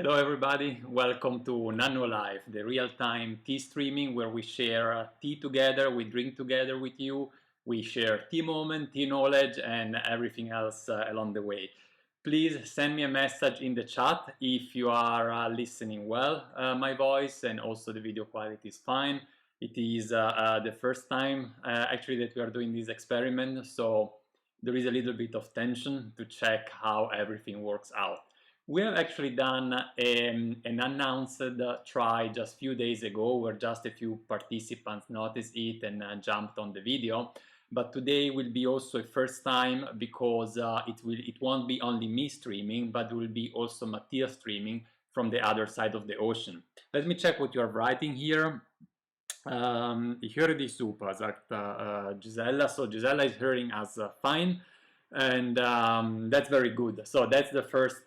Hello everybody, welcome to NannuoLive, the real-time tea streaming where we share tea together, we drink together with you, we share tea moment, tea knowledge and everything else along the way. Please send me a message in the chat if you are listening well, my voice, and also the video quality is fine. It is the first time actually that we are doing this experiment, so there is a little bit of tension to check how everything works out. We have actually done an unannounced try just a few days ago where just a few participants noticed it and jumped on the video. But today will be also a first time because it won't be only me streaming, but will be also Mathias streaming from the other side of the ocean. Let me check what you are writing here. Ich höre dich super, sagt Gisella. So Gisella is hearing us fine. And that's very good. So that's the first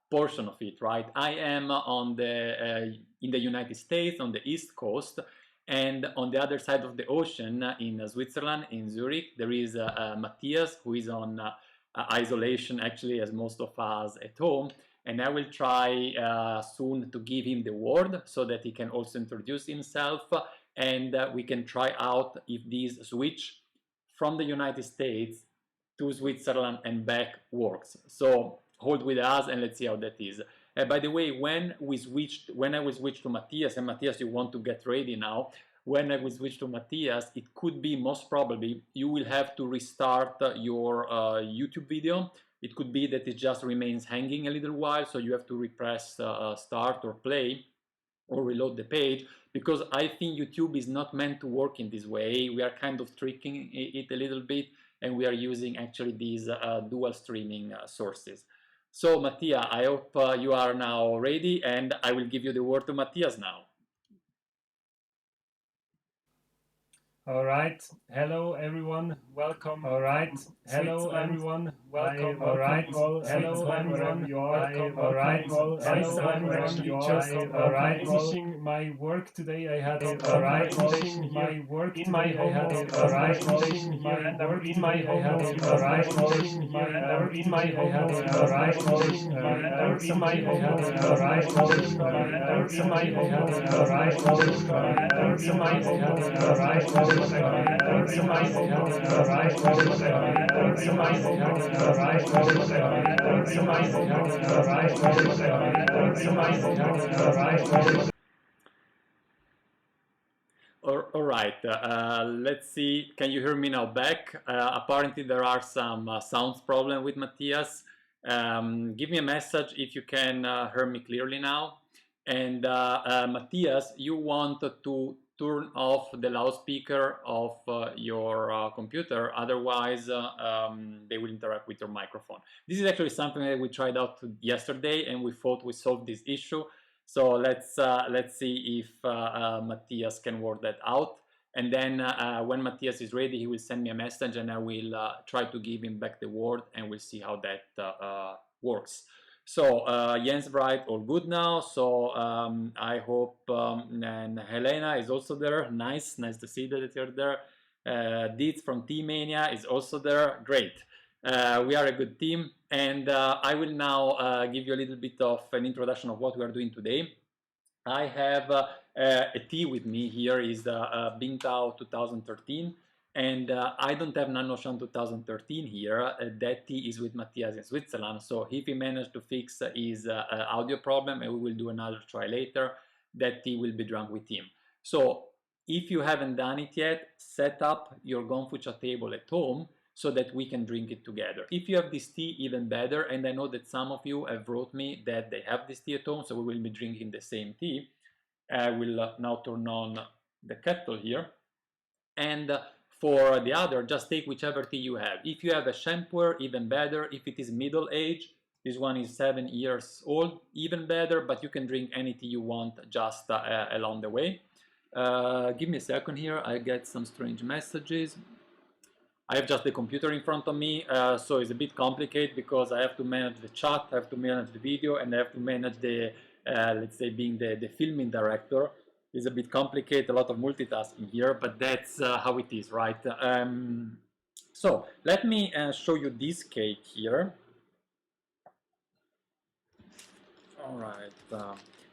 portion of it, right? I am on the in the United States on the East Coast, and on the other side of the ocean in Switzerland, in Zurich, there is Mathias, who is on isolation, actually, as most of us at home. And I will try soon to give him the word so that he can also introduce himself, and we can try out if this switch from the United States to Switzerland and back works. So hold with us and let's see how that is. By the way, when I was switched to Mathias, and Mathias, you want to get ready now. When I was switched to Mathias, it could be most probably you will have to restart your YouTube video. It could be that it just remains hanging a little while, so you have to repress start or play or reload the page, because I think YouTube is not meant to work in this way. We are kind of tricking it a little bit, and we are using actually these dual streaming sources. So Mattia, I hope you are now ready, and I will give you the word to Mathias now. All right. Hello, everyone. Welcome. All right. Hello, everyone. Welcome. All right. Hello, everyone. You are welcome. All right. Hello, everyone. You are all right. Finishing my work today. I had all right. Finishing my work in my home. All right. Finishing my work in my home. All right. Finishing my work in my home. All right. Finishing my work in my home. All right. Finishing my work in my home. All right. Finishing my work in my home. All right. All right, let's see. Can you hear me now back? Apparently there are some sounds problem with Mathias. Give me a message if you can hear me clearly now. And Mathias, you want to turn off the loudspeaker of your computer, otherwise they will interact with your microphone. This is actually something that we tried out yesterday, and we thought we solved this issue. So let's see if Mathias can work that out. And then when Mathias is ready, he will send me a message, and I will try to give him back the word, and we'll see how that works. So Jens Bright, all good now. So I hope, and Helena is also there. Nice to see that you're there. Dietz from Team Mania is also there. Great. We are a good team, and I will now give you a little bit of an introduction of what we are doing today. I have a tea with me here, is the Bingdao 2013. And I don't have Nannuoshan 2013 here. That tea is with Mathias in Switzerland. So if he managed to fix his audio problem, and we will do another try later, that tea will be drunk with him. So if you haven't done it yet, set up your Gongfu Cha table at home so that we can drink it together. If you have this tea, even better. And I know that some of you have wrote me that they have this tea at home, so we will be drinking the same tea. I will now turn on the kettle here. And for the other, just take whichever tea you have. If you have a Sheng Pu'er, even better. If it is middle age, this one is 7 years old, even better, but you can drink any tea you want just along the way. Give me a second here, I get some strange messages. I have just the computer in front of me, so it's a bit complicated because I have to manage the chat, I have to manage the video, and I have to manage the, let's say, being the filming director. It's a bit complicated, a lot of multitasking here, but that's how it is, right? So let me show you this cake here. All right.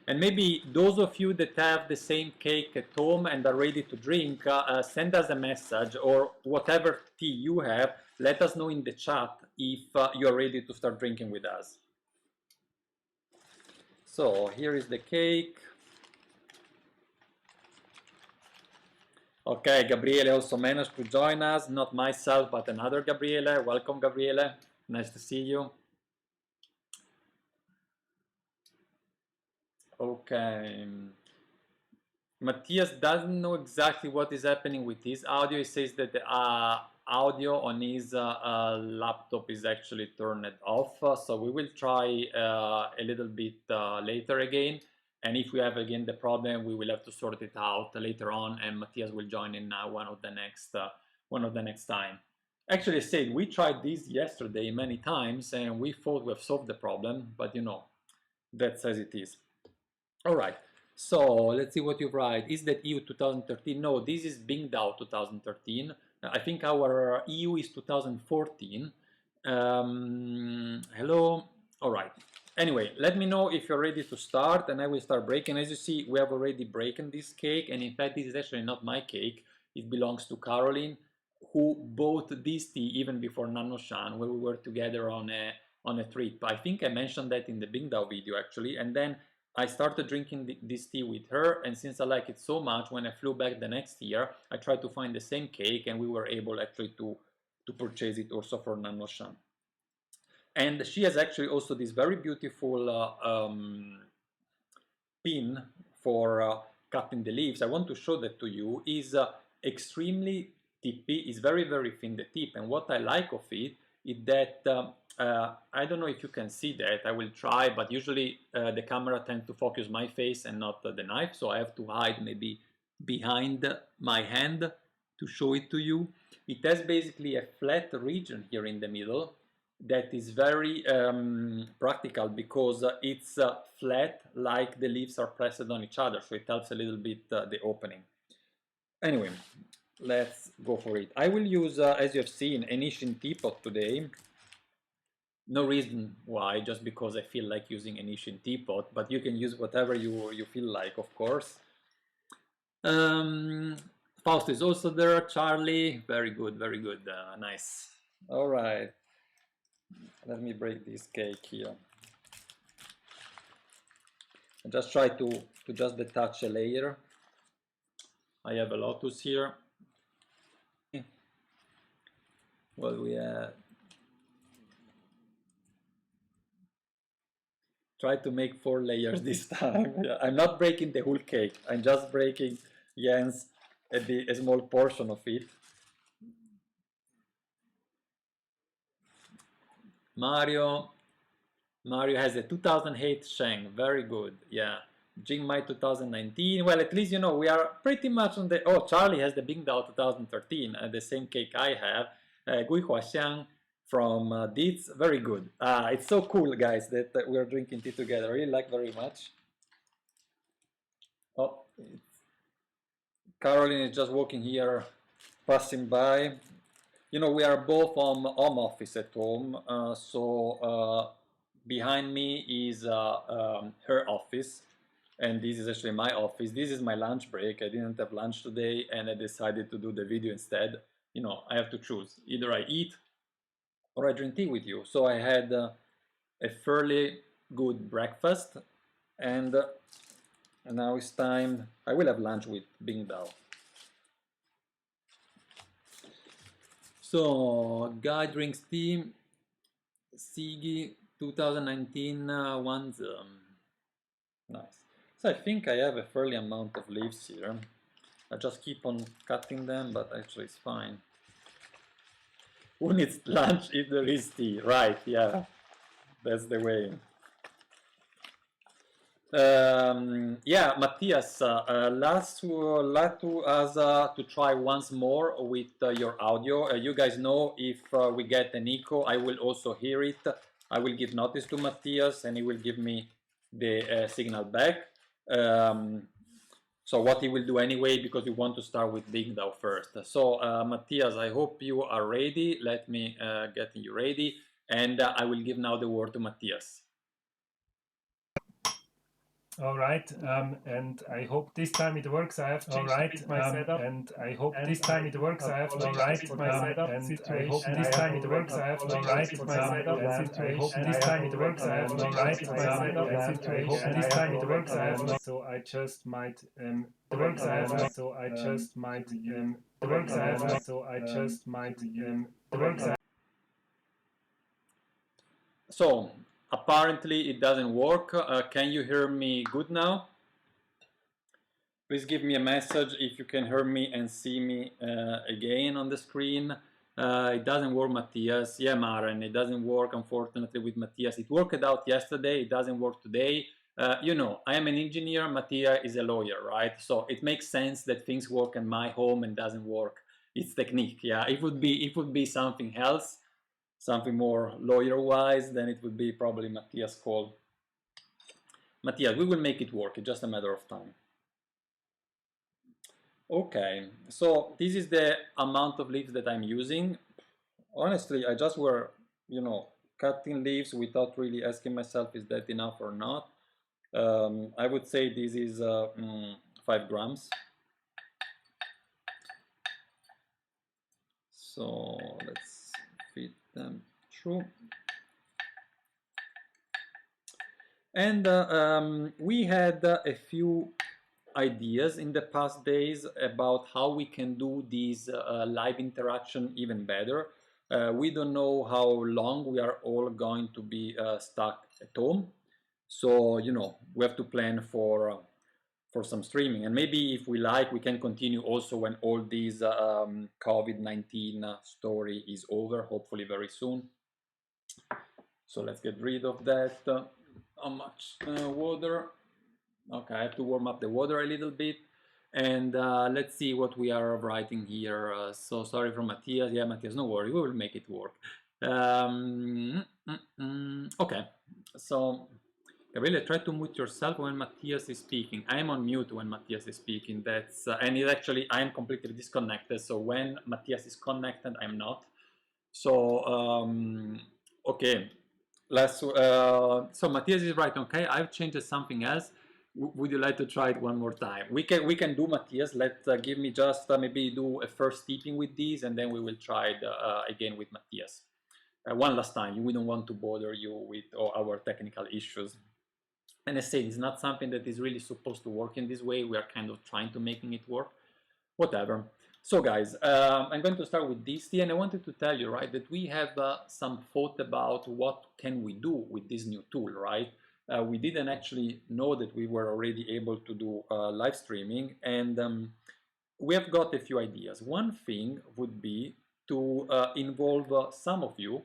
And maybe those of you that have the same cake at home and are ready to drink, send us a message or whatever tea you have. Let us know in the chat if you are ready to start drinking with us. So here is the cake. Okay, Gabriele also managed to join us, not myself, but another Gabriele. Welcome, Gabriele. Nice to see you. Okay. Mathias doesn't know exactly what is happening with his audio. He says that the audio on his laptop is actually turned off. So we will try a little bit later again. And if we have again the problem, we will have to sort it out later on. And Mathias will join in one of the next time. Actually, I said we tried this yesterday many times, and we thought we have solved the problem. But you know, that's as it is. All right. So let's see what you write. Is that EU 2013? No, this is Bingdao 2013. I think our EU is 2014. Hello. All right. Anyway, let me know if you're ready to start and I will start breaking. As you see, we have already broken this cake. And in fact, this is actually not my cake. It belongs to Caroline, who bought this tea even before Nannuoshan, where we were together on a trip. I think I mentioned that in the Bingdao video actually. And then I started drinking this tea with her, and since I like it so much, when I flew back the next year, I tried to find the same cake, and we were able actually to purchase it also for Nannuoshan. And she has actually also this very beautiful pin for cutting the leaves. I want to show that to you. Is extremely tippy, is very, very thin, the tip, and what I like of it is that I don't know if you can see that. I will try, but usually the camera tends to focus my face and not the knife, so I have to hide maybe behind my hand to show it to you. It has basically a flat region here in the middle that is very practical because it's flat, like the leaves are pressed on each other, so it helps a little bit the opening. Anyway, let's go for it. I will use, as you have seen, an Ishin teapot today. No reason why, just because I feel like using an Ishin teapot, but you can use whatever you feel like, of course. Fausto is also there, Charlie, very good, nice. All right, let me break this cake here. I just try to just detach a layer. I have a lotus here. Well, we try to make 4 layers this time. Yeah, I'm not breaking the whole cake. I'm just breaking Jens a small portion of it. Mario has a 2008 Sheng. Very good. Yeah. Jingmai 2019. Well, at least, you know, we are pretty much on the... Oh, Charlie has the Bingdao 2013, the same cake I have. Gui Huaxiang from Dietz. Very good. It's so cool, guys, that we are drinking tea together. I really like very much. Oh, Caroline is just walking here, passing by. You know, we are both on home office at home, so behind me is her office, and this is actually my office. This is my lunch break. I didn't have lunch today, and I decided to do the video instead. You know, I have to choose. Either I eat or I drink tea with you. So I had a fairly good breakfast, and now it's time. I will have lunch with Bingdao. So, Guy drinks tea, Sigi 2019 ones. Nice. So I think I have a fairly amount of leaves here. I just keep on cutting them, but actually it's fine. Who needs lunch if there is tea? Right, yeah, that's the way. Yeah, Mathias, last to us to try once more with your audio. You guys know if we get an echo, I will also hear it. I will give notice to Mathias and he will give me the signal back. So what he will do anyway, because we want to start with Bingdao first. So Mathias, I hope you are ready. Let me get you ready. And I will give now the word to Mathias. All right, and I hope this time it works. I have changed a bit my setup, and I hope this time it works. I have changed a bit my setup, and I hope this time it works. I have changed a bit my setup, and I hope this time it works. I have changed a bit my setup, and I hope this time it works. I have so I just might the works. I have so I just might the works. I have so I just might the works. So apparently it doesn't work. Can you hear me good now? Please give me a message if you can hear me and see me again on the screen. It doesn't work, Mathias. Yeah, Maren, it doesn't work, unfortunately, with Mathias. It worked out yesterday. It doesn't work today. You know, I am an engineer. Mathias is a lawyer, right? So it makes sense that things work in my home and doesn't work. It's technique. Yeah, it would be something else, something more lawyer-wise. Then it would be probably Mathias' call. Mathias, we will make it work. It's just a matter of time. Okay, so this is the amount of leaves that I'm using. Honestly, I just were, you know, cutting leaves without really asking myself, is that enough or not? I would say this is 5 grams. So let's fit them through. And we had a few ideas in the past days about how we can do these live interaction even better. We don't know how long we are all going to be stuck at home, so you know we have to plan for some streaming, and maybe if we like we can continue also when all these COVID-19 story is over, hopefully very soon. So let's get rid of that. How much water? Okay, I have to warm up the water a little bit. And let's see what we are writing here. So sorry from Mathias. Yeah, Mathias, no worry, we will make it work. Okay, so Gabriele, try to mute yourself when Mathias is speaking. I am on mute when Mathias is speaking. That's and it actually I am completely disconnected. So when Mathias is connected, I'm not. So okay, so Mathias is right. Okay, I've changed something else. Would you like to try it one more time? We can do, Mathias. Let give me just maybe do a first tipping with these, and then we will try it again with Mathias. One last time. We don't want to bother you with all our technical issues. And I say it's not something that is really supposed to work in this way. We are kind of trying to making it work. Whatever. So guys, I'm going to start with this tea, and I wanted to tell you, right, that we have some thought about what can we do with this new tool, right? We didn't actually know that we were already able to do live streaming, and we have got a few ideas. One thing would be to involve some of you,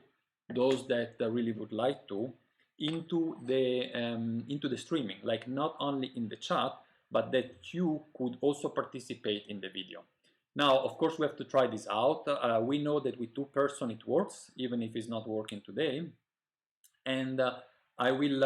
those that really would like to, into the streaming, like not only in the chat, but that you could also participate in the video. Now, of course, we have to try this out. We know that with 2 person it works, even if it's not working today. And I will,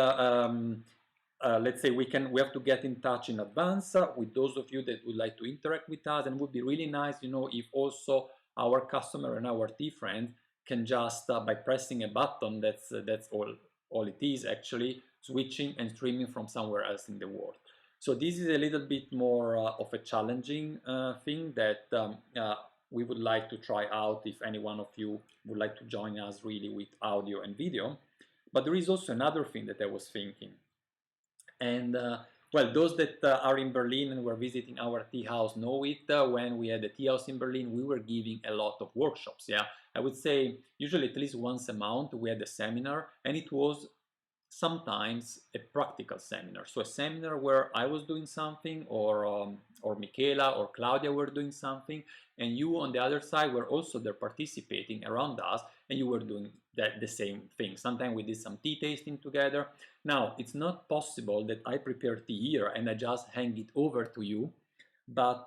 let's say we have to get in touch in advance with those of you that would like to interact with us, and it would be really nice, you know, if also our customer and our tea friend can just, by pressing a button, that's all it is actually, switching and streaming from somewhere else in the world. So this is a little bit more of a challenging thing that we would like to try out if any one of you would like to join us really with audio and video. But there is also another thing that I was thinking. And well, those that are in Berlin and were visiting our tea house know it. When we had the tea house in Berlin, we were giving a lot of workshops. Yeah, I would say usually at least once a month we had a seminar, and it was sometimes a practical seminar. So a seminar where I was doing something, or Michela or Claudia were doing something, and you on the other side were also there participating around us, and you were doing the same thing. Sometimes we did some tea tasting together. Now, it's not possible that I prepare tea here and I just hang it over to you, but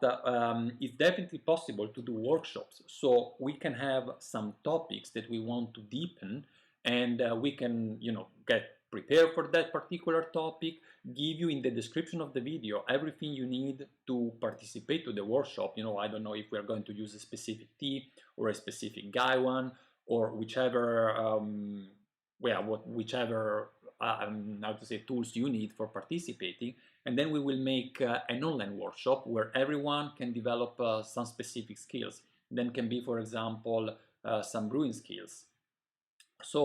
it's definitely possible to do workshops. So we can have some topics that we want to deepen, and we can, you know, get prepared for that particular topic, give you in the description of the video everything you need to participate to the workshop. You know, I don't know if we're going to use a specific tea or a specific guy one, or whichever whichever how to say, tools you need for participating. And then we will make an online workshop where everyone can develop some specific skills. Then can be, for example, some brewing skills. So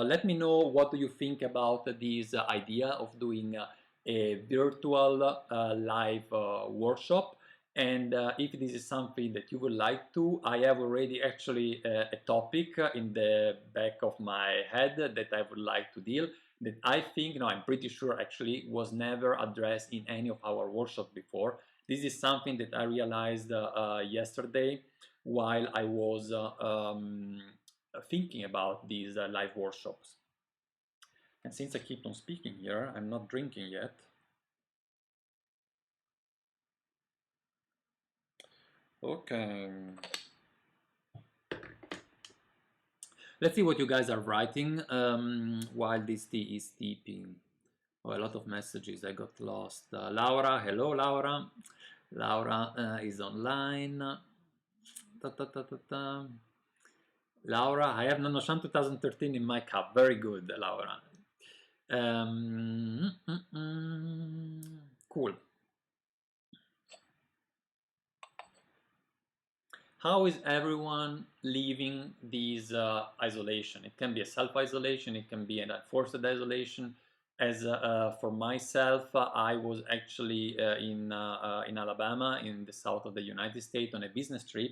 let me know, what do you think about this idea of doing a virtual live workshop, and if this is something that you would like to. I have already actually a topic in the back of my head that I would like to deal, that I think, no, I'm pretty sure actually was never addressed in any of our workshops before. This is something that I realized yesterday while I was thinking about these live workshops. And since I keep on speaking here, I'm not drinking yet. Okay. Let's see what you guys are writing while this tea is steeping. Oh, a lot of messages. I got lost. Laura, hello, Laura. Laura is online. Ta, ta, ta, ta, ta. Laura, I have Nannuoshan 2013 in my cup. Very good, Laura. Cool. How is everyone leaving this isolation? It can be a self-isolation, it can be an enforced isolation. As for myself, I was actually in Alabama, in the south of the United States, on a business trip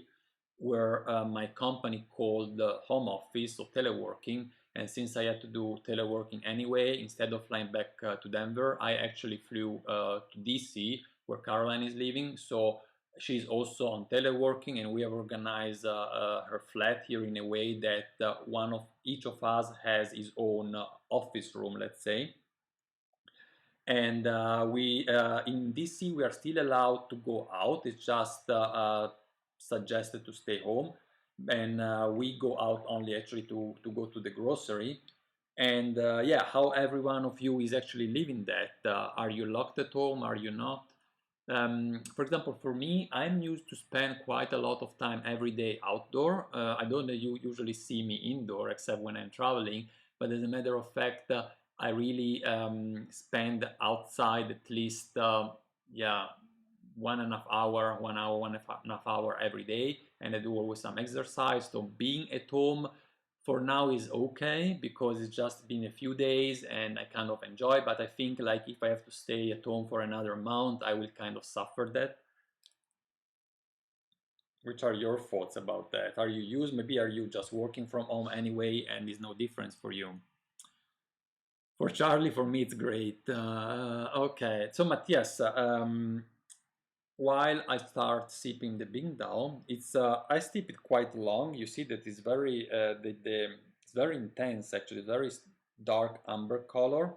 where my company called home office, so teleworking. And since I had to do teleworking anyway, instead of flying back to Denver, I actually flew to DC, where Caroline is living. So she's also on teleworking, and we have organized her flat here in a way that one of each of us has his own office room, let's say. And we in DC we are still allowed to go out. It's just suggested to stay home, and we go out only actually to go to the grocery. And yeah, how every one of you is actually living that? Are you locked at home? Are you not? For example, for me, I'm used to spend quite a lot of time every day outdoor. I don't know, you usually see me indoor except when I'm traveling, but as a matter of fact, I really spend outside at least, yeah, 1.5 hour, 1 hour, 1.5 hour every day, and I do always some exercise. So being at home for now is okay because it's just been a few days and I kind of enjoy, but I think like if I have to stay at home for another month, I will kind of suffer that. Which are your thoughts about that? Are you used, maybe are you just working from home anyway and there's no difference for you? For Charlie, for me, it's great. Okay, so Mathias, while I start sipping the Bingdao, it's I sip it quite long. You see that it's very it's very intense actually, very dark amber color.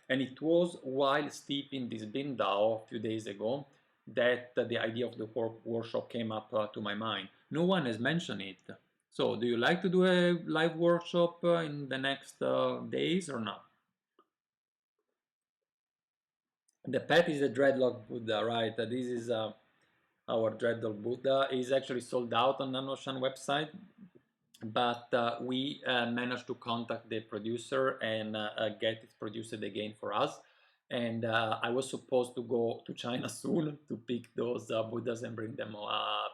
And it was while steeping this Bingdao a few days ago that the idea of the workshop came up to my mind. No one has mentioned it. So, do you like to do a live workshop in the next days or not? The pet is a dreadlock Buddha, right? This is our dreadlock Buddha. Is actually sold out on Nannuoshan website, but we managed to contact the producer and get it produced again for us. And I was supposed to go to China soon to pick those Buddhas and bring them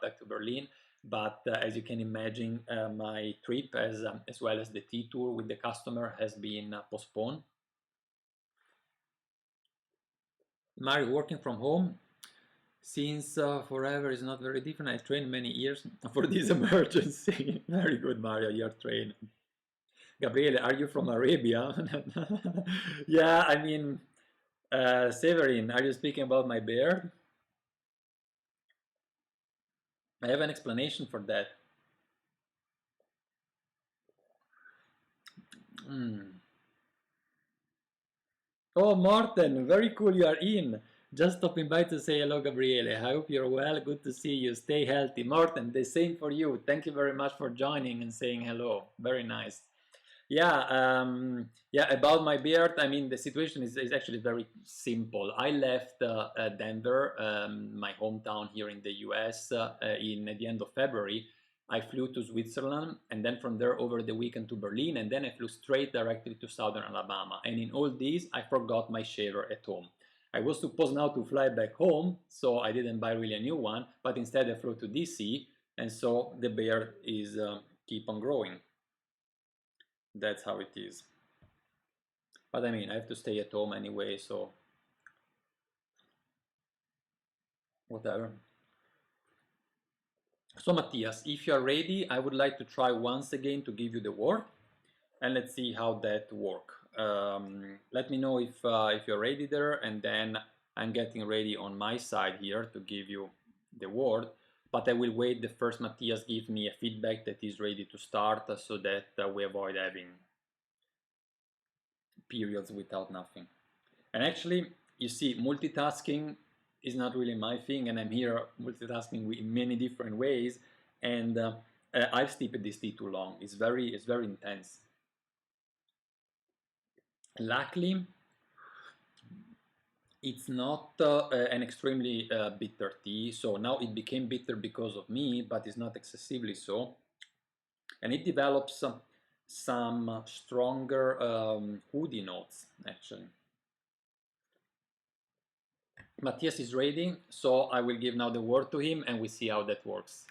back to Berlin. But as you can imagine, my trip, as well as the tea tour with the customer, has been postponed. Mario, working from home since forever is not very different. I trained many years for this emergency. Very good, Mario, you're trained. Gabriele, are you from Arabia? Yeah, I mean, Severin, are you speaking about my beard? I have an explanation for that. Mm. Oh, Martin, very cool you are in. Just stopping by to say hello, Gabriele. I hope you're well. Good to see you. Stay healthy. Martin, the same for you. Thank you very much for joining and saying hello. Very nice. Yeah, yeah, about my beard, I mean, the situation is actually very simple. I left Denver, my hometown here in the US, in at the end of February, I flew to Switzerland, and then from there over the weekend to Berlin, and then I flew straight directly to Southern Alabama. And in all these, I forgot my shaver at home. I was supposed now to fly back home, so I didn't buy really a new one, but instead I flew to DC, and so the bear is keep on growing. That's how it is. But I mean, I have to stay at home anyway, so whatever. So Mathias, if you are ready, I would like to try once again to give you the word, and let's see how that works. Let me know if you're ready there, and then I'm getting ready on my side here to give you the word. But I will wait the first Mathias give me a feedback that is ready to start, so that we avoid having periods without nothing. And actually, you see, multitasking is not really my thing, and I'm here multitasking in many different ways, and I've steeped this tea too long. It's very intense. Luckily, it's not an extremely bitter tea, so now it became bitter because of me, but it's not excessively so, and it develops some stronger woody notes actually. Mathias is ready, so I will give now the word to him and we see how that works.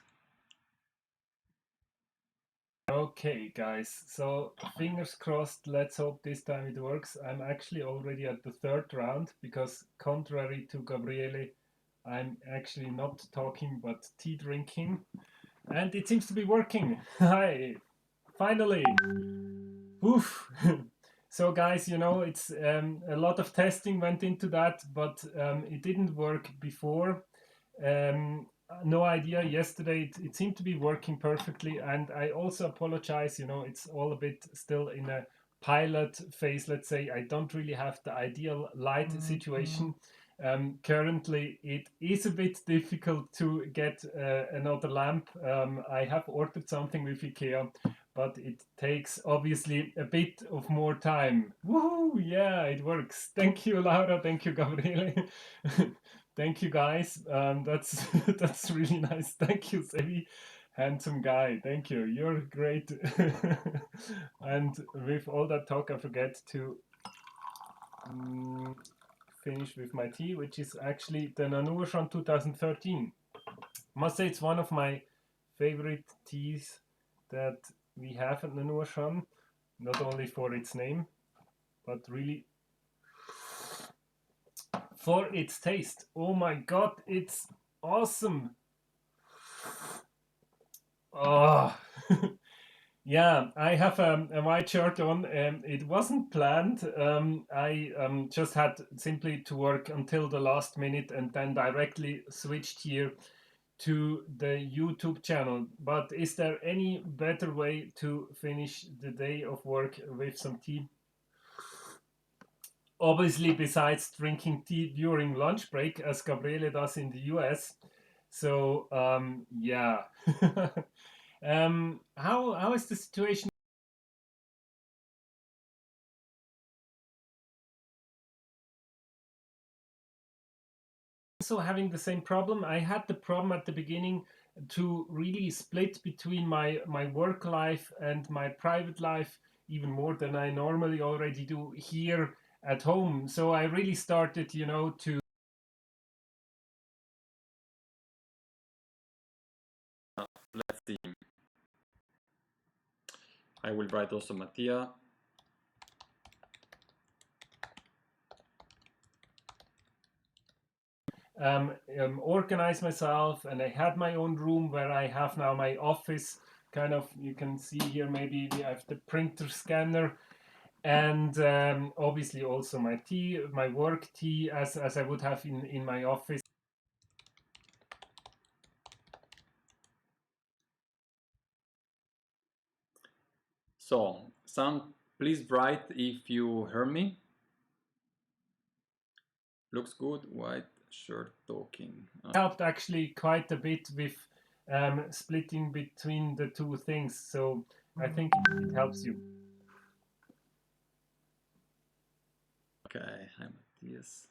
Okay, guys, so fingers crossed, let's hope this time it works. I'm actually already at the third round because, contrary to Gabriele, I'm actually not talking but tea drinking, and it seems to be working. Hi, finally! Oof! So, guys, you know, it's a lot of testing went into that, but it didn't work before. No idea. Yesterday it seemed to be working perfectly, and I also apologize. You know, it's all a bit still in a pilot phase. Let's say I don't really have the ideal light situation. Currently, it is a bit difficult to get another lamp. I have ordered something with IKEA, but it takes obviously a bit of more time. Woohoo! Yeah, it works. Thank you, Laura. Thank you, Gabriele. Thank you, guys. That's that's really nice. Thank you, Sevi, handsome guy. Thank you. You're great. And with all that talk, I forget to finish with my tea, which is actually the Nannuoshan 2013. Must say it's one of my favorite teas that we have at Nannuoshan, not only for its name, but really for its taste. Oh my god, it's awesome! Oh, yeah, I have a white shirt on. It wasn't planned. I just had simply to work until the last minute and then directly switched here to the YouTube channel. But is there any better way to finish the day of work with some tea? Obviously, besides drinking tea during lunch break, as Gabriele does in the US. So, yeah. How is the situation? Also having the same problem. I had the problem at the beginning to really split between my work life and my private life even more than I normally already do here at home. So I really started, you know, to Let's see. I will write also Mattia. organize myself, and I had my own room where I have now my office. Kind of, you can see here maybe I have the printer scanner, and obviously also my tea, my work tea, as I would have in my office. So, please write if you hear me. Looks good. White shirt talking. Helped actually quite a bit with splitting between the two things. So I think it helps you. Okay, hi Matthias.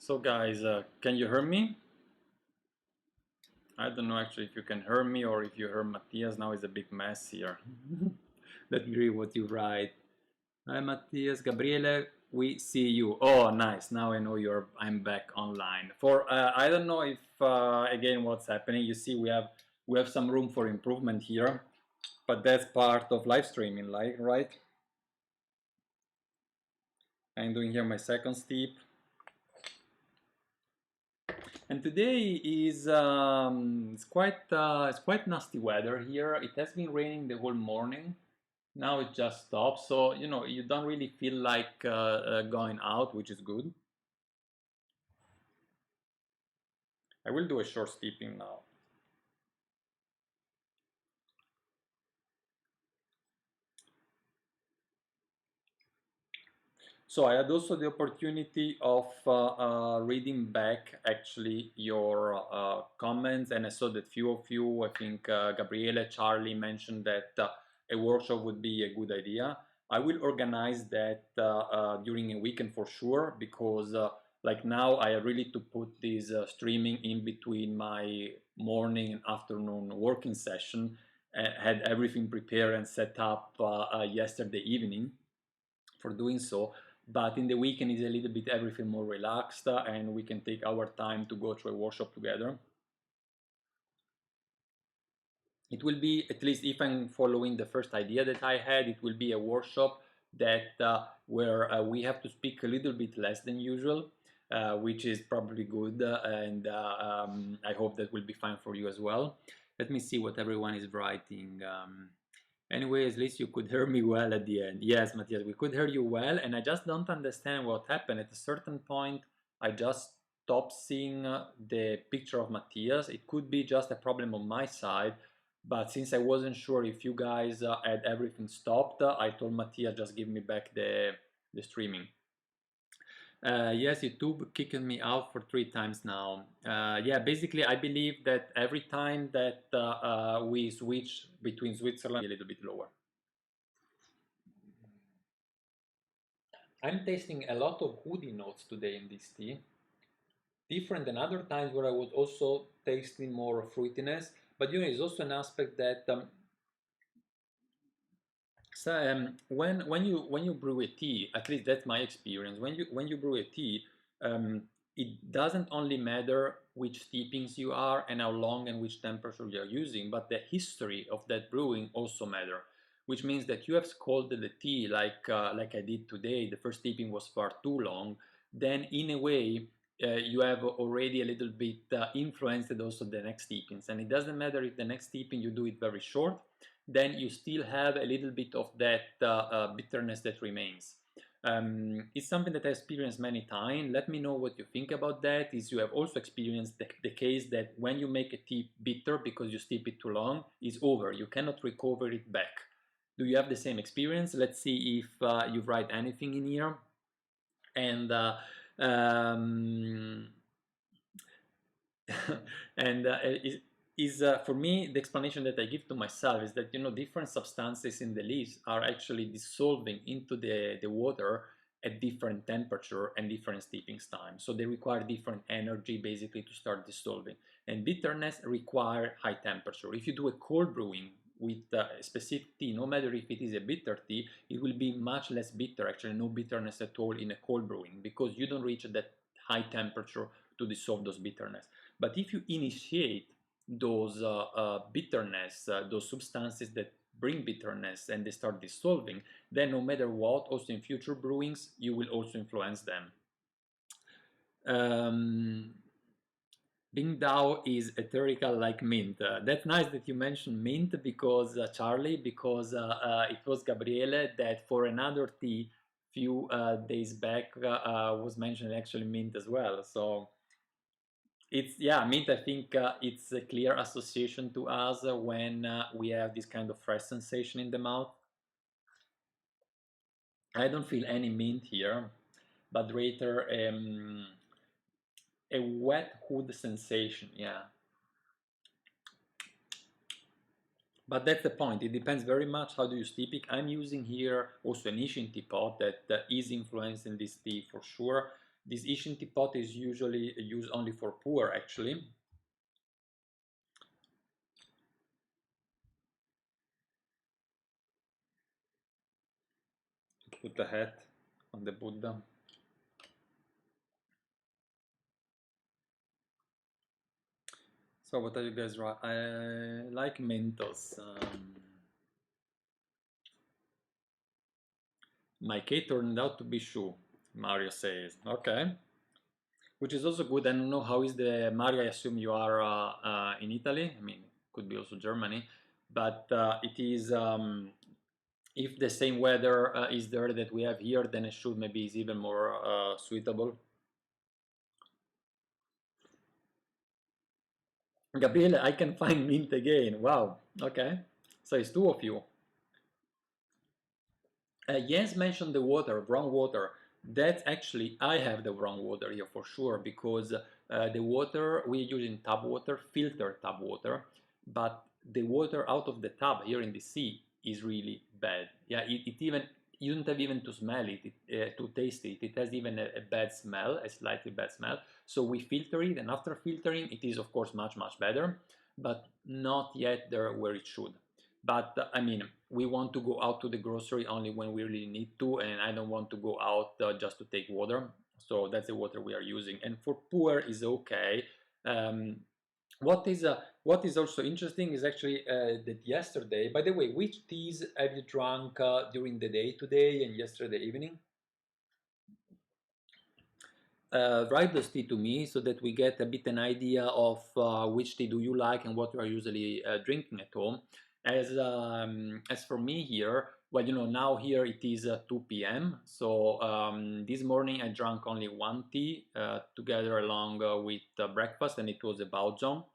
So guys, can you hear me? I don't know actually if you can hear me or if you hear Mathias. Now it's a big mess here. Let me read what you write. Hi Mathias, Gabriele, we see you. Oh, nice. Now I know I'm back online. For I don't know if again what's happening. You see, we have some room for improvement here, but that's part of live streaming, like right? I'm doing here my second steep. And today is it's quite nasty weather here. It has been raining the whole morning. Now it just stopped, so you don't really feel like going out, which is good. I will do a short steeping now. So I had also the opportunity of reading back actually your comments, and I saw that few of you, I think Gabriele, Charlie mentioned that a workshop would be a good idea. I will organize that during a weekend for sure, because like now I really to put this streaming in between my morning and afternoon working session. Had everything prepared and set up yesterday evening for doing so, but in the weekend is a little bit everything more relaxed, and we can take our time to go through a workshop together. It will be, at least if I'm following the first idea that I had, it will be a workshop that where we have to speak a little bit less than usual, which is probably good, and I hope that will be fine for you as well. Let me see what everyone is writing. Anyway, at least you could hear me well at the end. Yes, Matthias, we could hear you well, and I just don't understand what happened. At a certain point, I just stopped seeing the picture of Matthias. It could be just a problem on my side, but since I wasn't sure if you guys had everything stopped, I told Matthias just give me back the streaming. Yes, YouTube kicked me out for 3 times now. Yeah, basically, I believe that every time that we switch between Switzerland, a little bit lower. I'm tasting a lot of woody notes today in this tea, different than other times where I was also tasting more fruitiness. But it's also an aspect that so when you brew a tea, at least that's my experience. When you brew a tea, it doesn't only matter which steepings you are and how long and which temperature you are using, but the history of that brewing also matter. Which means that you have scalded the tea like I did today. The first steeping was far too long. Then in a way. You have already a little bit influenced also the next steepings, and it doesn't matter if the next steeping you do it very short, then you still have a little bit of that bitterness that remains. It's something that I experienced many times. Let me know what you think about that. Is you have also experienced the case that when you make a tea bitter because you steep it too long, it's over. You cannot recover it back. Do you have the same experience? Let's see if you write anything in here. And um, and is for me the explanation that I give to myself is that different substances in the leaves are actually dissolving into the water at different temperature and different steeping time, so they require different energy basically to start dissolving, and bitterness require high temperature. If you do a cold brewing with a specific tea, no matter if it is a bitter tea, it will be much less bitter, actually no bitterness at all in a cold brewing, because you don't reach that high temperature to dissolve those bitterness. But if you initiate those bitterness, those substances that bring bitterness, and they start dissolving, then no matter what, also in future brewings, you will also influence them. Bingdao is etherical like mint. That's nice that you mentioned mint, because Charlie, because it was Gabriele that for another tea few days back was mentioning actually mint as well. So it's, yeah, mint, I think it's a clear association to us when we have this kind of fresh sensation in the mouth. I don't feel any mint here, but rather a wet hood sensation, yeah. But that's the point. It depends very much how do you steep it. I'm using here also an Ishin teapot that is influencing this tea for sure. This Ishin teapot is usually used only for pu'er, actually. Put the hat on the Buddha. So what are you guys right? I like Mentos. My K turned out to be Shu, Mario says. Okay. Which is also good. I don't know how is the Mario. I assume you are in Italy. I mean, could be also Germany, but it is. If the same weather is there that we have here, then it should maybe is even more suitable. Gabriele, I can find mint again. Wow. Okay. So it's two of you. Jens mentioned the water, brown water. That's actually, I have the brown water here for sure because the water we're using tap water, filtered tap water, but the water out of the tap here in the sea is really bad. Yeah, it even, you don't have even to smell it, to taste it. It has even a bad smell, a slightly bad smell. So we filter it, and after filtering, it is of course much, much better, but not yet there where it should. But I mean, we want to go out to the grocery only when we really need to, and I don't want to go out just to take water. So that's the water we are using. And for pu'er is okay. Um, what is also interesting is actually that yesterday, by the way, which teas have you drunk during the day today and yesterday evening? Write those tea to me so that we get a bit an idea of which tea do you like and what you are usually drinking at home. As for me here, well, you know, now here it is 2 p.m. So this morning I drank only one tea together along with breakfast, and it was a baojong.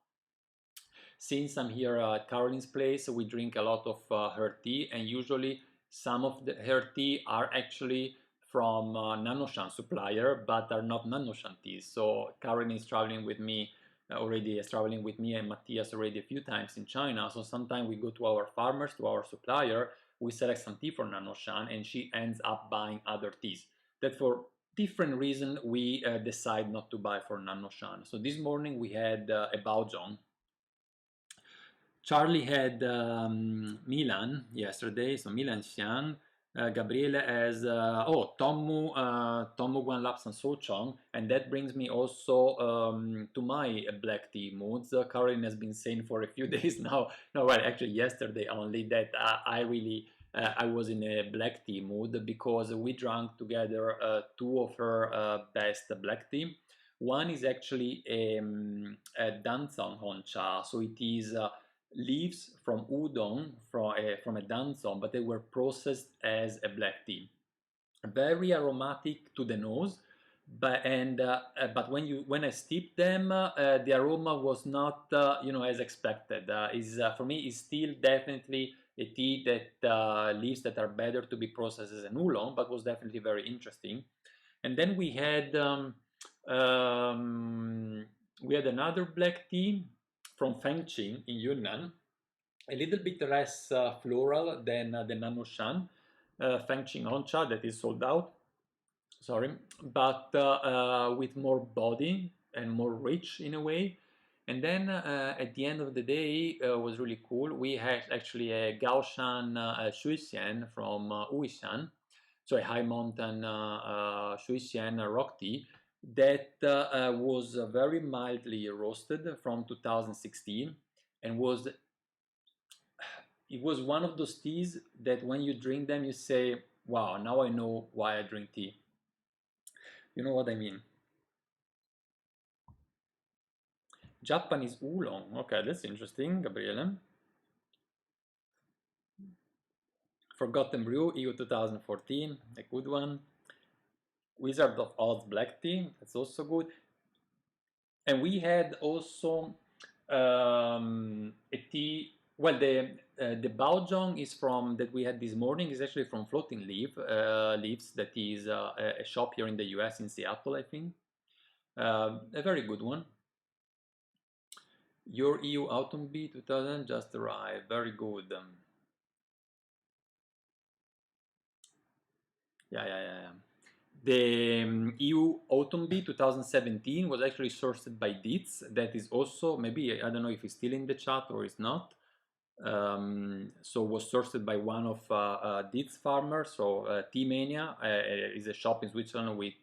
Since I'm here at Caroline's place, we drink a lot of her tea, and usually some of her tea are actually from Nannuoshan supplier, but are not Nannuoshan teas. So Caroline is traveling with me already, is traveling with me and Mathias already a few times in China. So sometimes we go to our farmers, to our supplier, we select some tea from Nannuoshan, and she ends up buying other teas. That for different reason we decide not to buy for Nannuoshan. So this morning we had a baojong. Charlie had Milan yesterday, so Milan Xiang. Gabriele has Tomu Guan Lapsan Sochong, and that brings me also to my black tea moods. Caroline has been saying for a few days now, no, well, actually yesterday only, that I really I was in a black tea mood because we drank together two of her best black tea. One is actually a Danzong Honcha, so it is leaves from udon from a danzong, but they were processed as a black tea. Very aromatic to the nose, but when I steeped them, the aroma was not as expected. Is For me is still definitely a tea that leaves that are better to be processed as an oolong, but was definitely very interesting. And then um, we had another black tea from Fengqing in Yunnan, a little bit less floral than the Nannuoshan Fengqing Honcha that is sold out. Sorry, but with more body and more rich in a way. And then at the end of the day was really cool. We had actually a Gaoshan Shuixian from Wuxian, so a high mountain Shuixian rock tea that was very mildly roasted from 2016, and it was one of those teas that when you drink them you say, wow, now I know why I drink tea. You know what I mean? Japanese oolong. Okay, that's interesting, Gabriele. Forgotten Brew, EU 2014, a good one. Wizard of Oz black tea, that's also good. And we had also a tea. Well, the baojong is from that we had this morning is actually from Floating Leaves. That is a shop here in the U.S. in Seattle, I think. A very good one. Your EU Autumn Bee 2000 just arrived. Very good. Yeah. The EU Autumn Bee 2017 was actually sourced by Dietz. That is also, maybe, I don't know if it's still in the chat or it's not. So was sourced by one of Dietz farmers. So T-Mania is a shop in Switzerland with,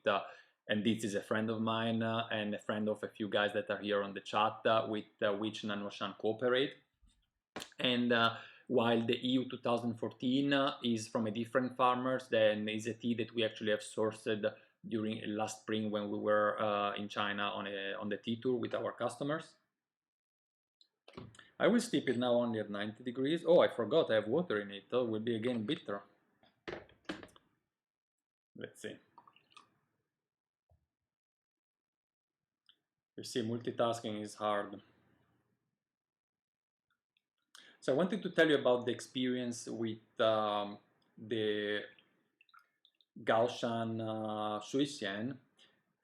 and Dietz is a friend of mine and a friend of a few guys that are here on the chat with which Nannuoshan cooperate. And while the EU 2014 is from a different farmers, then is a tea that we actually have sourced during last spring when we were in China on the tea tour with our customers. I will steep it now only at 90 degrees. Oh, I forgot I have water in it. Oh, it will be again bitter. Let's see. You see, multitasking is hard. So I wanted to tell you about the experience with the Gaoshan Shuixian,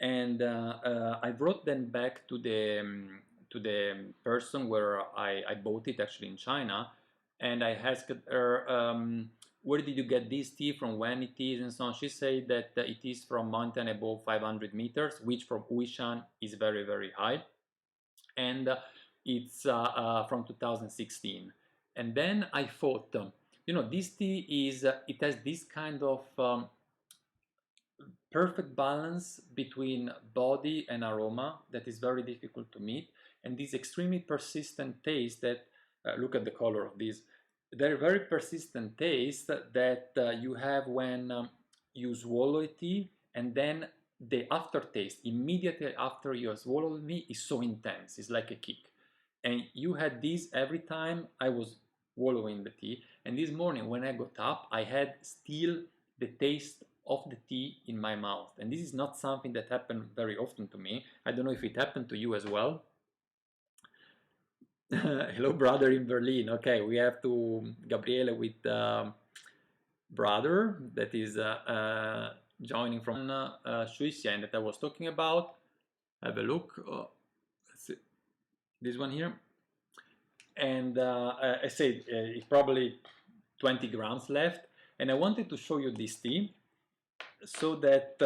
and I brought them back to the person where I bought it actually in China, and I asked her, where did you get this tea from, when it is, and so on. She said that it is from mountain above 500 meters, which from Huishan is very, very high, and it's from 2016. And then I thought, you know, this tea is, it has this kind of perfect balance between body and aroma that is very difficult to meet, and this extremely persistent taste that, look at the color of this, they're very persistent taste that you have when you swallow a tea, and then the aftertaste immediately after you swallow it is so intense, it's like a kick. And you had this every time I was swallowing the tea, and this morning when I got up I had still the taste of the tea in my mouth, and this is not something that happened very often to me. I don't know if it happened to you as well. Hello, brother in Berlin. Okay, we have to Gabriele with brother that is joining from Shuixian that I was talking about. Have a look. Let's see. This one here. And I said it's probably 20 grams left. And I wanted to show you this tea so that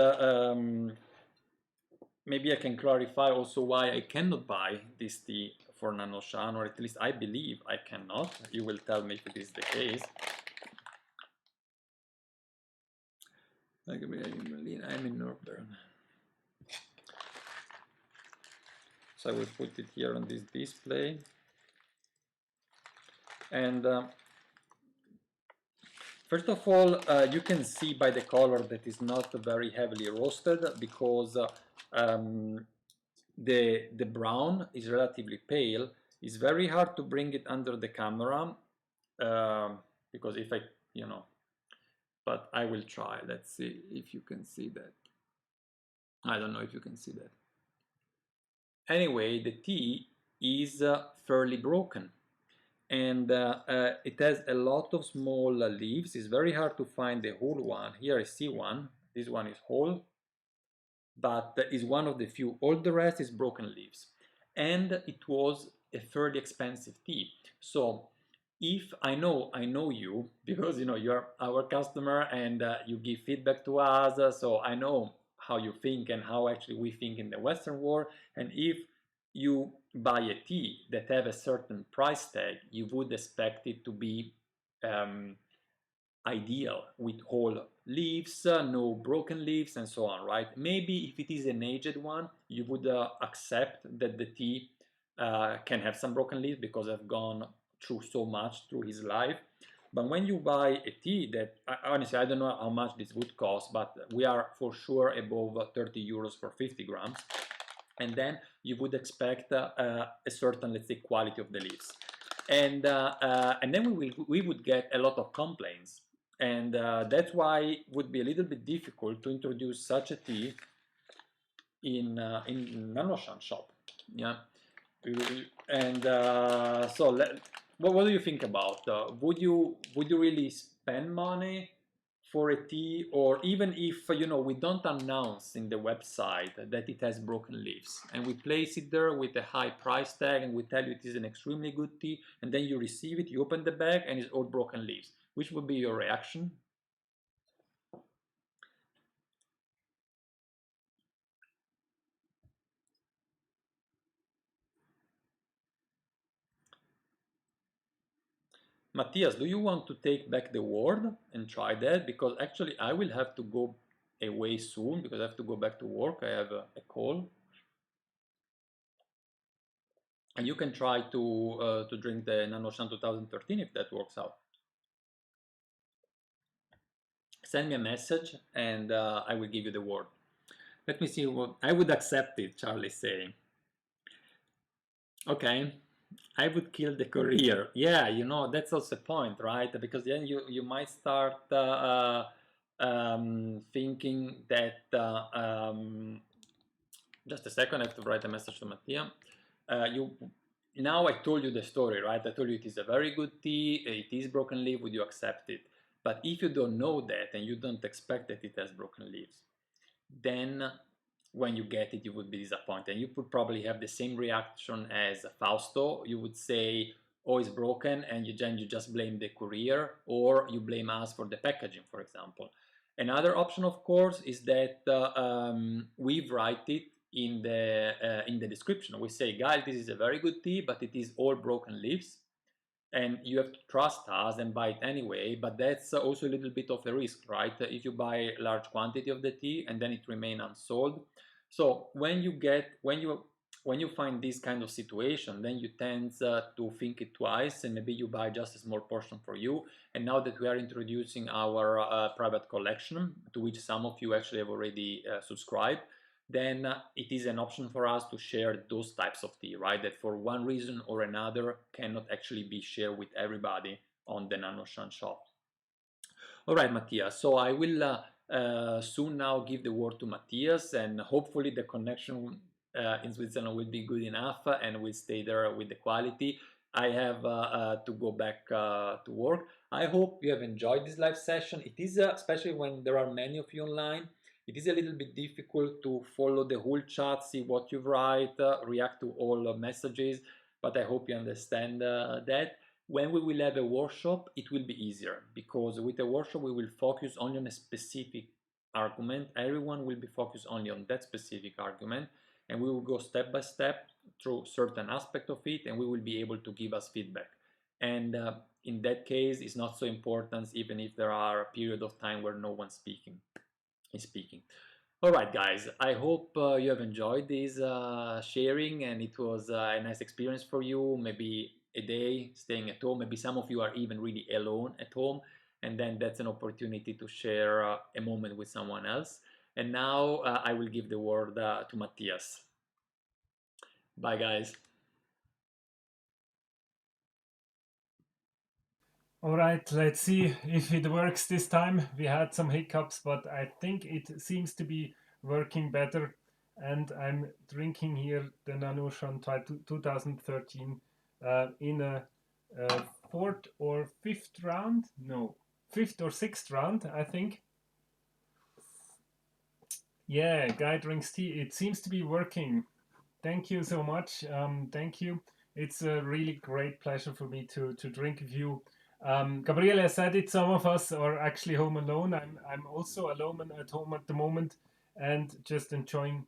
maybe I can clarify also why I cannot buy this tea for Nannuoshan, or at least I believe I cannot. You will tell me if it is the case. I'm in Nürnberg. So I will put it here on this display. And first of all, you can see by the color that it's not very heavily roasted, because the brown is relatively pale. It's very hard to bring it under the camera because if I, you know, but I will try. Let's see if you can see that. I don't know if you can see that. Anyway, the tea is fairly broken, and it has a lot of small leaves. It's very hard to find the whole one. Here I see one. This one is whole, but is one of the few. All the rest is broken leaves, and it was a fairly expensive tea. So if I know you, because you know you're our customer and you give feedback to us, so I know how you think and how actually we think in the Western world. And if you buy a tea that have a certain price tag, you would expect it to be ideal with whole leaves, no broken leaves, and so on, right? Maybe if it is an aged one, you would accept that the tea can have some broken leaves because I've gone through so much through his life. But when you buy a tea that, honestly, I don't know how much this would cost, but we are for sure above 30 euros for 50 grams. And then you would expect a certain, let's say, quality of the leaves. And then we would get a lot of complaints. And that's why it would be a little bit difficult to introduce such a tea in Nannuoshan shop. Yeah. And so what do you think about? Would you really spend money for a tea, or even if you know we don't announce in the website that it has broken leaves, and we place it there with a high price tag, and we tell you it is an extremely good tea, and then you receive it, you open the bag, and it's all broken leaves? Which would be your reaction? Matthias, do you want to take back the word and try that? Because actually I will have to go away soon because I have to go back to work. I have a call. And you can try to drink the Nannuoshan 2013 if that works out. Send me a message and I will give you the word. Let me see what I would accept it, Charlie saying. Okay, I would kill the career. Yeah, you know, that's also the point, right? Because then you might start thinking that just a second, I have to write a message to Mattia. You Now I told you the story, right? I told you it is a very good tea, it is broken leaf, would you accept it? But if you don't know that and you don't expect that it has broken leaves, then when you get it, you would be disappointed. You would probably have the same reaction as Fausto. You would say, oh, it's broken, and you just blame the courier, or you blame us for the packaging, for example. Another option, of course, is that we write it in the description. We say, guys, this is a very good tea, but it is all broken leaves and you have to trust us and buy it anyway, but that's also a little bit of a risk, right? If you buy a large quantity of the tea and then it remain unsold. So when you find this kind of situation, then you tend to think it twice and maybe you buy just a small portion for you. And now that we are introducing our private collection, to which some of you actually have already subscribed, then it is an option for us to share those types of tea, right? That for one reason or another cannot actually be shared with everybody on the Nannuoshan shop. All right, Mathias. So I will soon now give the word to Mathias, and hopefully the connection in Switzerland will be good enough and will stay there with the quality. I have to go back to work. I hope you have enjoyed this live session. It is, especially when there are many of you online, it is a little bit difficult to follow the whole chat, see what you write, react to all messages, but I hope you understand that. When we will have a workshop, it will be easier because with a workshop, we will focus only on a specific argument. Everyone will be focused only on that specific argument, and we will go step by step through certain aspect of it, and we will be able to give us feedback. And in that case, it's not so important, even if there are a period of time where no one's speaking. All right, guys, I hope you have enjoyed this sharing and it was a nice experience for you. Maybe a day staying at home. Maybe some of you are even really alone at home, and then that's an opportunity to share a moment with someone else. And now I will give the word to Mathias. Bye, guys. All right, let's see if it works this time. We had some hiccups, but I think it seems to be working better. And I'm drinking here the Nannuoshan 2013 in a fourth or fifth round. No, fifth or sixth round, I think. Yeah, guy drinks tea. It seems to be working. Thank you so much. Thank you. It's a really great pleasure for me to drink with you. Gabriele said it, some of us are actually home alone. I'm also alone at home at the moment and just enjoying